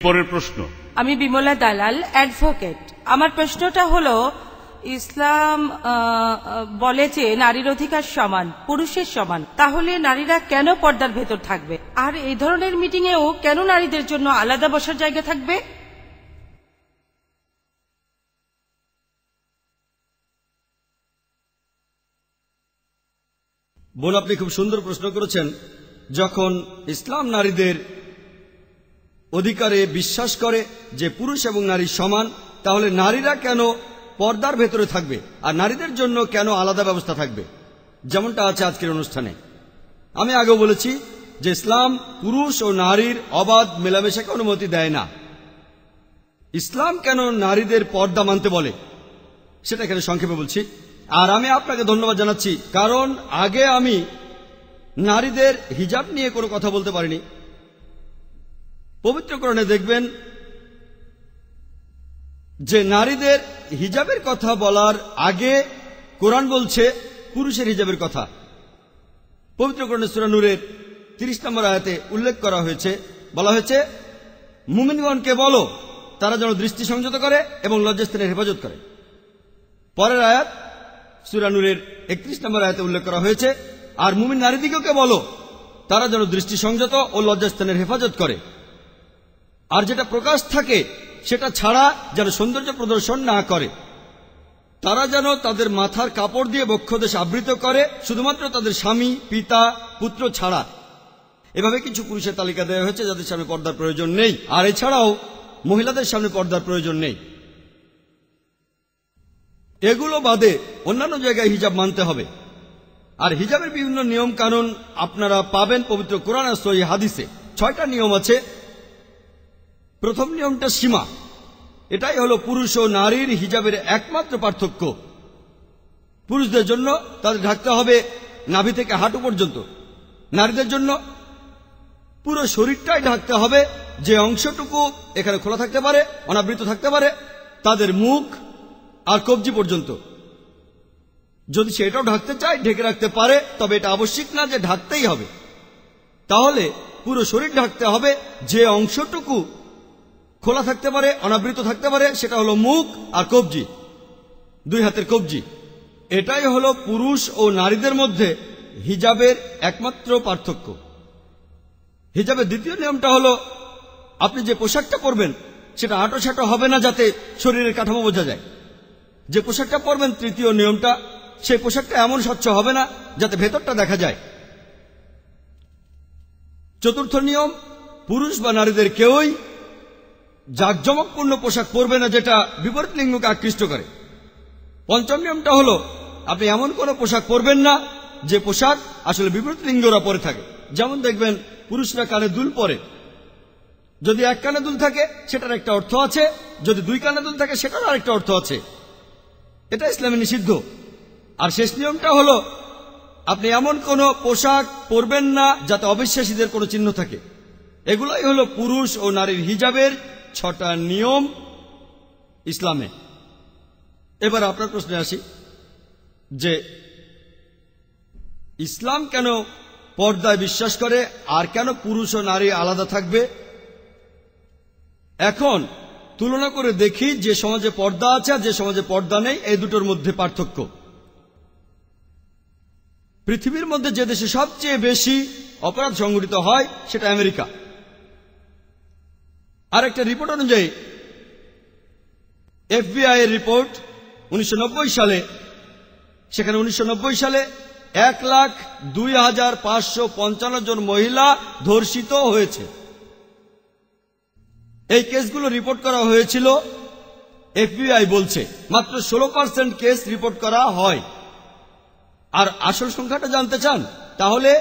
পরের প্রশ্ন। আমি বিমলা দালাল, অ্যাডভোকেট। আমার প্রশ্নটা হলো, ইসলাম বলে যে নারীর অধিকার সমান, পুরুষের সমান, তাহলে নারীরা কেন পর্দার ভেতর থাকবে? আর এই ধরনের মিটিংয়েও কেন নারীদের জন্য আলাদা বসার জায়গা থাকবে? বোন, আপনি খুব সুন্দর প্রশ্ন করেছেন। যখন ইসলাম নারীদের অধিকারে বিশ্বাস করে যে পুরুষ এবং নারী সমান, তাহলে নারীরা কেন পর্দার ভেতরে থাকবে আর নারীদের জন্য কেন আলাদা ব্যবস্থা থাকবে, যেমনটা আছে আজকের অনুষ্ঠানে? আমি আগেও বলেছি যে ইসলাম পুরুষ ও নারীর অবাধ মেলামেশাকে অনুমতি দেয় না। ইসলাম কেন নারীদের পর্দা মানতে বলে সেটা এখানে সংক্ষেপে বলছি। আর আমি আপনাকে ধন্যবাদ জানাচ্ছি, কারণ আগে আমি নারীদের হিজাব নিয়ে কোনো কথা বলতে পারিনি। পবিত্র কোরআনে দেখবেন যে নারীদের হিজাবের কথা বলার আগে কোরআন বলছে পুরুষের হিজাবের কথা। পবিত্র কোরআনে সূরা নূরের 30 নম্বর আয়াতে উল্লেখ করা হয়েছে, বলা হয়েছে, মুমিনগণকে বলো তারা যেন দৃষ্টি সংযত করে এবং লজ্জাস্থানের হেফাজত করে। পরের আয়াত সূরা নূরের 31 নম্বর আয়াতে উল্লেখ করা হয়েছে, আর মুমিন নারীদিগকে বলো তারা যেন দৃষ্টি সংযত ও লজ্জাস্থানের হেফাজত করে, আর যেটা প্রকাশ থাকে সেটা ছাড়া যেন সৌন্দর্য প্রদর্শন না করে। তারা যেন তাদের মাথার কাপড় দিয়ে বক্ষদেশ আবৃত করে, শুধুমাত্র তাদের স্বামী, পিতা, পুত্র ছাড়া। এভাবে কিছু পুরুষের তালিকা দেওয়া হয়েছে যাদের সামনে পর্দার প্রয়োজন নেই, আর এছাড়াও মহিলাদের সামনে পর্দার প্রয়োজন নেই। এগুলো বাদে অন্যান্য জায়গায় হিজাব মানতে হবে। আর হিজাবের বিভিন্ন নিয়ম কানুন আপনারা পাবেন পবিত্র কোরআন আর সহিহ হাদিসে। 6টা নিয়ম আছে। প্রথম নিয়মটা সীমা। এটাই হলো পুরুষ ও নারীর হিজাবের একমাত্র পার্থক্য। পুরুষদের জন্য তাদের ঢাকতে হবে নাভি থেকে হাঁটু পর্যন্ত, নারীদের জন্য পুরো শরীরটাই ঢাকতে হবে। যে অংশটুকু এখানে খোলা থাকতে পারে, অনাবৃত থাকতে পারে, তাদের মুখ আর কবজি পর্যন্ত। যদি সেটাও ঢাকতে চায় ঢেকে রাখতে পারে, তবে এটা আবশ্যিক না যে ঢাকতেই হবে। তাহলে পুরো শরীর ঢাকতে হবে। যে অংশটুকু খোলা থাকতে পারে, অনাবৃত থাকতে পারে, সেটা হলো মুখ আর কবজি, 2 হাতের কবজি। এটাই হলো পুরুষ ও নারীদের মধ্যে হিজাবের একমাত্র পার্থক্য। হিজাবের দ্বিতীয় নিয়মটা হলো আপনি যে পোশাকটা পরবেন সেটা আঁটো-সাঁটো হবে না, যাতে শরীরের কাঠামো বোঝা যায়। যে পোশাকটা পরবেন, তৃতীয় নিয়মটা, সেই পোশাকটা এমন স্বচ্ছ হবে না যাতে ভেতরটা দেখা যায়। চতুর্থ নিয়ম, পুরুষ বা নারীদের কেউই জাঁকজমকপূর্ণ পোশাক পরবে না যেটা বিপরীত লিঙ্গকে আকৃষ্ট করে। পঞ্চম নিয়মটা হলো আপনি এমন কোনো পোশাক পরবেন না যে পোশাক আসলে বিপরীত লিঙ্গরা পরে থাকে। যেমন দেখবেন পুরুষরা কানে দুল পরে। যদি এক কানে দুল থাকে সেটার একটা অর্থ আছে, যদি 2 কানে দুল থাকে সেটার আরেকটা অর্থ আছে। এটা ইসলামে নিষিদ্ধ। আর শেষ নিয়মটা হলো আপনি এমন কোনো পোশাক পরবেন না যাতে অবিশ্বাসীদের কোনো চিহ্ন থাকে। এগুলোই হলো পুরুষ ও নারীর হিজাবের 6টা নিয়ম ইসলামে। এবার আপনার প্রশ্নে আসি যে ইসলাম কেন পর্দায় বিশ্বাস করে আর কেন পুরুষ ও নারী আলাদা থাকবে। এখন তুলনা করে দেখি যে সমাজে পর্দা আছে আর যে সমাজে পর্দা নেই, এই দুটোর মধ্যে পার্থক্য। পৃথিবীর মধ্যে যে দেশে সবচেয়ে বেশি অপরাধ সংঘটিত হয় সেটা আমেরিকা। আর একটা রিপোর্ট অনুযায়ী, FBI এর রিপোর্ট 1990 সালে, সেখানে 1990 সালে 1,02,555 জন মহিলা ধর্ষিত হয়েছে। এই কেসগুলো রিপোর্ট করা হয়েছিল, FBI বলছে মাত্র 16% কেস রিপোর্ট করা হয়। আর আসল সংখ্যাটা জানতে চান, তাহলে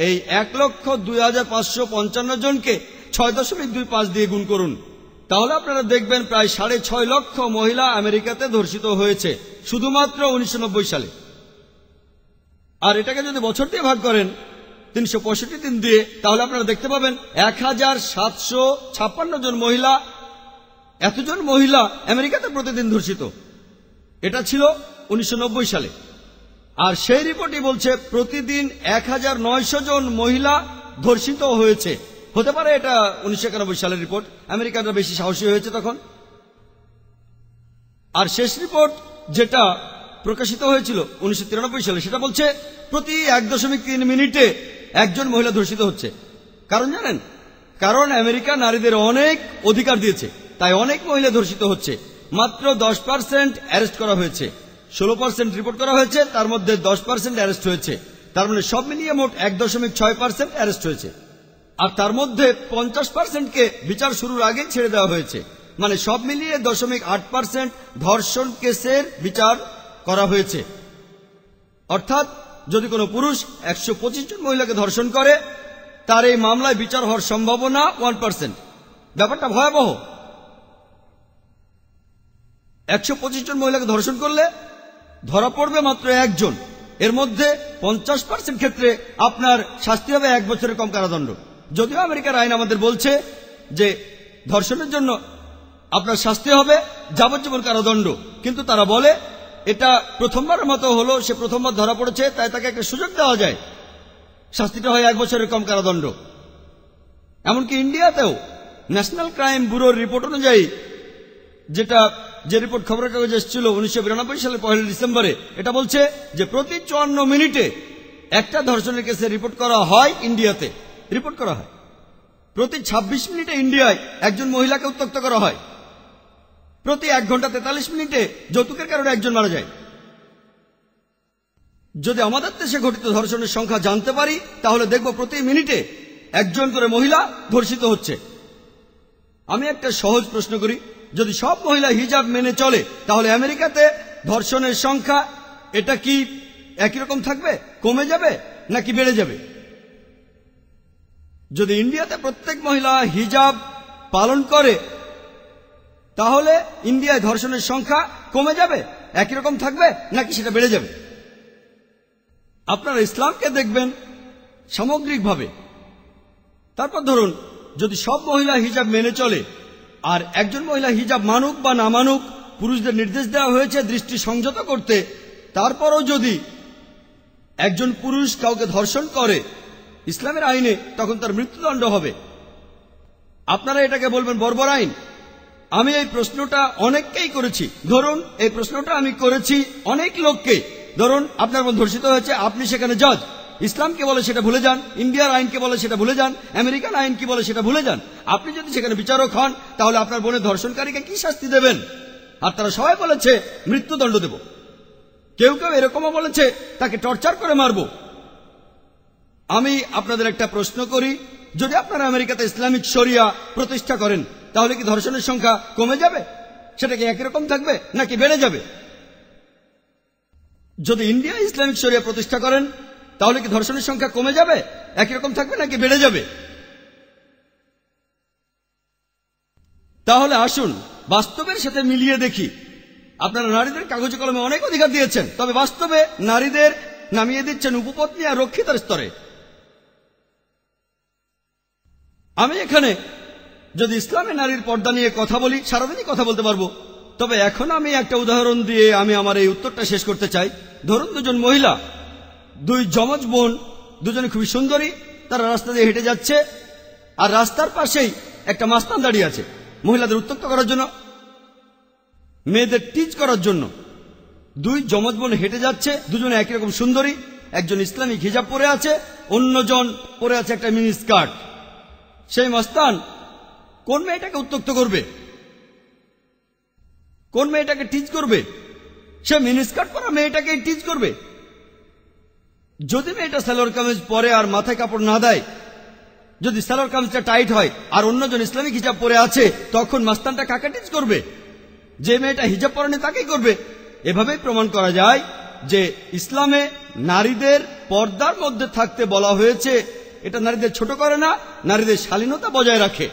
এই 1,02,555 জনকে 6.25 দিয়ে গুণ করুন, তাহলে আপনারা দেখবেন প্রায় 6.5 লক্ষ মহিলা আমেরিকাতে ধর্ষিত হয়েছে শুধুমাত্র 1990 সালে। আর এটাকে যদি বছর দিয়ে ভাগ করেন 365 দিন দিয়ে, তাহলে আপনারা দেখতে পাবেন 1,756 জন মহিলা, এতজন মহিলা আমেরিকাতে প্রতিদিন ধর্ষিত। এটা ছিল 1990 সালে। আর সেই রিপোর্টই বলছে প্রতিদিন 1,900 জন মহিলা ধর্ষিত হয়েছে হতে পারে এটা 1991 সালের রিপোর্ট, আমেরিকানরা বেশি সাহসী হয়েছে তখন। আর শেষ রিপোর্ট যেটা প্রকাশিত হয়েছিল 1993 সালে, সেটা বলছে প্রতি 1.3 মিনিটে একজন মহিলা ধর্ষিত হচ্ছে। কারণ জানেন? কারণ আমেরিকা নারীদের অনেক অধিকার দিয়েছে, তাই অনেক মহিলা ধর্ষিত হচ্ছে। মাত্র 10% অ্যারেস্ট করা হয়েছে, 16% রিপোর্ট করা হয়েছে, তার মধ্যে 10% অ্যারেস্ট হয়েছে। তার মানে সব মিলিয়ে মোট 1.6% অ্যারেস্ট হয়েছে। আর তার মধ্যে 50%কে বিচার শুরুর আগে ছেড়ে দেওয়া হয়েছে। মানে সব মিলিয়ে 0.8% ধর্ষণ কেসের বিচার করা হয়েছে। অর্থাৎ যদি কোনো পুরুষ 125 জন মহিলাকে ধর্ষণ করে, তার এই মামলায় বিচার হওয়ার সম্ভাবনা 1%। ব্যাপারটা ভয়াবহ। 125 জন মহিলাকে ধর্ষণ করলে ধরা পড়বে মাত্র একজন। এর মধ্যে 50% ক্ষেত্রে আপনার শাস্তি হবে 1 বছরের কম কারাদণ্ড। যদিও আমেরিকার আইন আমাদের বলছে যে ধর্ষণের জন্য আপনার শাস্তি হবে যাবজ্জীবন কারাদণ্ড, কিন্তু তারা বলে এটা প্রথমবারের মতো হলো, সে প্রথমবার ধরা পড়েছে, তাই তাকে একটা সুযোগ দেওয়া যায়, শাস্তিটা হয় 1 বছরের কম কারাদণ্ড। এমনকি ইন্ডিয়াতেও ন্যাশনাল ক্রাইম ব্যুরোর রিপোর্ট অনুযায়ী, যে রিপোর্ট খবরের কাগজে এসেছিল 1992 সালের 1 ডিসেম্বরে, এটা বলছে যে প্রতি 54 মিনিটে একটা ধর্ষণের কেসে রিপোর্ট করা হয় ইন্ডিয়াতে। রিপোর্ট করা হয় প্রতি 26 মিনিটে ইন্ডিয়ায় একজন মহিলাকে উত্ত্যক্ত করা হয়। প্রতি 1 ঘন্টা 43 মিনিটে যৌতুকের কারণে একজন মারা যায়। যদি আমাদের দেশে ঘটিত ধর্ষণের সংখ্যা জানতে পারি, তাহলে দেখব প্রতি মিনিটে একজন করে মহিলা ধর্ষিত হচ্ছে। আমি একটা সহজ প্রশ্ন করি, যদি সব মহিলা হিজাব মেনে চলে, তাহলে আমেরিকাতে ধর্ষণের সংখ্যা এটা কি একই রকম থাকবে, কমে যাবে নাকি বেড়ে যাবে? যদি ইন্ডিয়াতে প্রত্যেক মহিলা হিজাব পালন করে, তাহলে ইন্ডিয়ায় ধর্ষণের সংখ্যা কমে যাবে, একই রকম থাকবে নাকি সেটা বেড়ে যাবে? আপনারা ইসলামকে দেখবেন সামগ্রিকভাবে। তারপর ধরুন, যদি সব মহিলা হিজাব মেনে চলে, আর একজন মহিলা হিজাব মানুক বা না মানুক, পুরুষদের নির্দেশ দেওয়া হয়েছে দৃষ্টি সংযত করতে, তারপরও যদি একজন পুরুষ কাউকে ধর্ষণ করে ইসলামের আইনে, তখন তার মৃত্যুদণ্ড হবে। আপনারা এটাকে বলবেন বর্বর আইন। আমি এই প্রশ্নটা অনেককেই করেছি। ধরুন এই প্রশ্নটা আমি করেছি অনেক লোককে। ধরুন আপনার বোন ধর্ষিত হয়েছে, আপনি সেখানে জজ। ইসলাম কি বলে সেটা ভুলে যান, ইন্ডিয়ার আইন কি বলে সেটা ভুলে যান, আমেরিকান আইন কি বলে সেটা ভুলে যান। আপনি যদি সেখানে বিচারক হন, তাহলে আপনার বোনের ধর্ষণকারীকে কি শাস্তি দেবেন? আর তারা সবাই বলেছে মৃত্যুদণ্ড দেব। কেউ কেউ এরকমও বলেছে তাকে টর্চার করে মারব। আমি আপনাদের একটা প্রশ্ন করি, যদি আপনারা আমেরিকাতে ইসলামিক শরিয়া প্রতিষ্ঠা করেন, তাহলে কি ধর্ষণের সংখ্যা কমে যাবে? সেটা কি একই রকম থাকবে নাকি বেড়ে যাবে? যদি ইন্ডিয়া ইসলামিক শরিয়া প্রতিষ্ঠা করেন, তাহলে কি ধর্ষণের সংখ্যা কমে যাবে, একই রকম থাকবে নাকি বেড়ে যাবে? তাহলে আসুন বাস্তবের সাথে মিলিয়ে দেখি। আপনারা নারীদের কাগজে কলমে অনেক অধিকার দিয়েছেন, তবে বাস্তবে নারীদের নামিয়ে দিচ্ছেন উপপত্নী আর রক্ষিতার স্তরে। আমি এখানে যদি ইসলামে নারীর পর্দা নিয়ে কথা বলি, সারাদিনই কথা বলতে পারবো। তবে এখন আমি একটা উদাহরণ দিয়ে আমি আমার এই উত্তরটা শেষ করতে চাই। ধরুন দুজন মহিলা, 2 যমজ বোন, দুজনে খুবই সুন্দরী, তারা রাস্তা দিয়ে হেঁটে যাচ্ছে, আর রাস্তার পাশেই একটা মাস্তান দাঁড়িয়ে আছে মহিলাদের উত্ত্যক্ত করার জন্য, মেয়েদের টিচ করার জন্য। 2 যমজ বোন হেঁটে যাচ্ছে, দুজনে একই রকম সুন্দরী, একজন ইসলামিক হিজাব পরে আছে, অন্যজন পরে আছে একটা মিনি স্কার্ট। সেই মাস্তান কোন মেয়েটাকে উত্ত্যক্ত করবে, কোন মেয়েটাকে টিচ করবে? সে মিনি স্কার্ট পরা মেয়েটাকে টিচ করবে। যদি মেয়েটা সালোয়ার কামিজ পরে আর মাথায় কাপড় না দেয়, যদি সালোয়ার কামিজটা টাইট হয় আর অন্যজন ইসলামিক হিজাব পরে আছে, তখন মাস্তানটা কাকে টিচ করবে? যে মেয়েটা হিজাব পরেনি তাকেই করবে। এভাবেই প্রমাণ করা যায় যে ইসলামে নারীদের পর্দার মধ্যে থাকতে বলা হয়েছে। এটা নারীদের ছোট করে না, নারীদের শালীনতা বজায় রাখে।